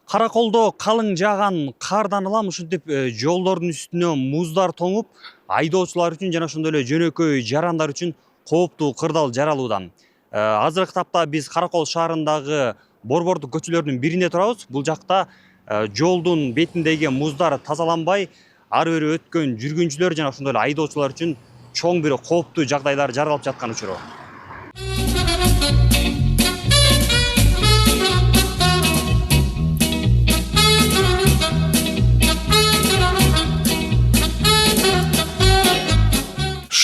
Караколдо калың жааган кардан ылам ушинтип жолдордун үстүнө муздар тоңуп, айдоочулар үчүн жана ошондой эле жөнөкөй жарандар үчүн кооптуу кырдаал жаралууда. Азыркы тапта биз Каракол шаарындагы борбордук көчөлөрдүн бирине турабыз. Бул жакта жолдун бетиндеги муздар тазаланбай, ары бери өткөн жүргүнчүлөр жана ошондой эле айдоочулар үчүн чоң бир кооптуу жагдайлар жаралып жаткан учуру.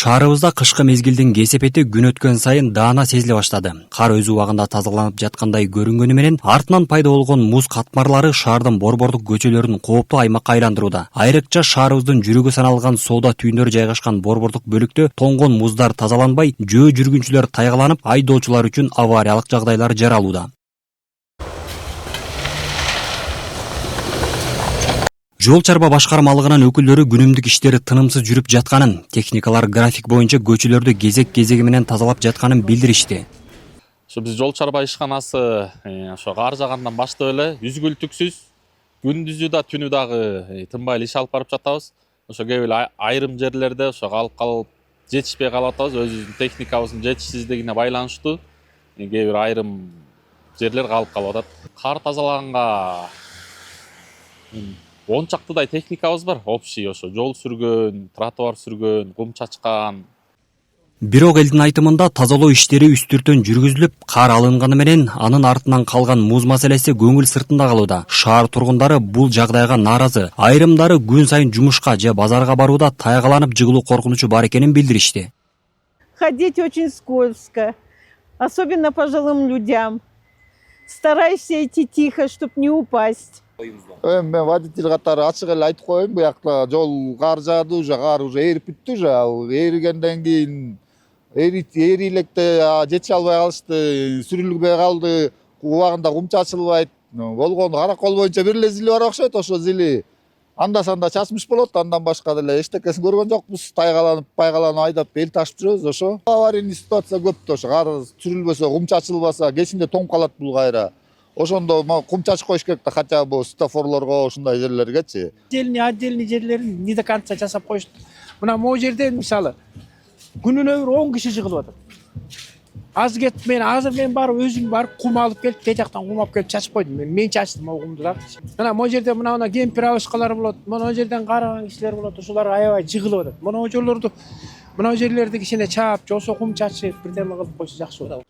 Шаарыбызда кышкы мезгилдин кесепети күн өткөн сайын даана сезиле баштады. Кар өз убагында тазаланып жаткандай көрүнгөнү менен артынан пайда болгон муз катмарлары шаардын борбордук көчөлөрүн кооптуу аймакка айландырууда. Айрыкча шаарыбыздын жүрөгү саналган соода түйүндөрү жайгашкан борбордук бөлүктө тоңгон муздар тазаланбай, жөө жүргүнчүлөр тайгаланып, айдоочулар үчүн авариялык жагдайлар жаралууда. Жол чарба башкармалыгынын өкүлдөрү күнүмдүк иштери тынымсыз жүрүп жатканын, техникалар график боюнча көчөлөрдү кезек-кезеги менен тазалап жатканын билдиришти. Биз жол чарба ишканасы ошо кар жаагандан баштап эле үзгүлтүксүз күндүзү да түнү дагы тынбай эле иш алып барып жатабыз. Ошо кээ бир айрым жерлерде ошо калып жетишпей калып атабыз. Өзүбүздүн техникабыздын жетишсиздигине байланыштуу кээ бир айрым жерлер калып атат. Кар тазалаганга 10 чактыдай техникабыз бар. Общий ошо жол сүргөн, тротуар сүргөн, кум чачкан. Бирок элдин айтымында тазалоо иштери үстүртөн жүргүзүлүп, кар алынганы менен анын артынан калган муз маселеси көңүл сыртында калууда. Шаар тургундары бул жагдайга нааразы. Айрымдары күн сайын жумушка же базарга барууда тайгаланып жыгылуу коркунучу бар экенин билдиришти. Ходить очень скользко, особенно пожилым людям. Старайся идти тихо, чтобы не упасть. Мен водитель катары ачык эле айтып коеюн, буякта жол кар жаады, кар уже эрип бүттү, ал эригенден кийин эри электе жетише албай калышты, сүрүлбөй калды, убагында кум чачылбайт. Болгону Каракол боюнча бир эле зили бар окшойт, ошо зили анда санда чачмыш болот, андан башка деле эчтекесин көргөн жокпуз. Тайгаланып, пайгаланып айдап эл ташып жүрөбүз. Ошо аварийный ситуация көп да, ошо кар сүрүлбөсө, кум чачылбаса, кечинде тоңуп калат бул кайра. Ошондо кум чачып коюш керек да, хотя бы светофорлорго, ушундай жерлергечи. Отдельный жерлерин не до конца жасап коюшту. Мына могу жерден мисалы күнүнө бир 10 киши жыгылып атат. Азыр мен барып өзүм барып кум алып келип, тей жактан кум алып келип чачып койдум. Мен чачтым могу кумду да. Мына могу жерде мына кемпир-абышкалар болот, мына жерден караган кишилер болот, ошолар аябай жыгылып атат. Мына жерлерди кичине чаап, жосо кум чачып, бирдеме кылып койсо жакшы болот.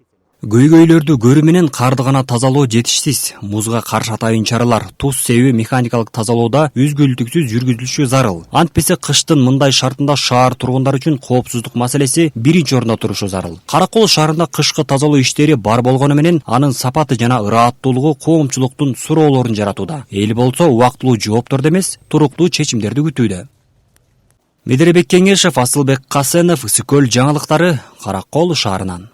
Көйгөйлөрдү көрүү менен карды гана тазалоо жетишсиз. Музга каршы атайын чаралар, туз себеби механикалык тазалоодо үзгүлтүксүз жүргүзүлүшү зарыл. Антпесе кыштын мындай шартында шаар тургундары үчүн коопсуздук маселеси биринчи орунда турушу зарыл. Каракол шаарында кышкы тазалоо иштери бар болгону менен анын сапаты жана ырааттуулугу коомчулуктун суроолорун жаратууда. Эл болсо убактылуу жоопторду эмес, туруктуу чечимдерди күтүүдө. Медеребек Кеңешев, Асылбек Касенов, Сүкөл жаңылыктары, Каракол шаарынан.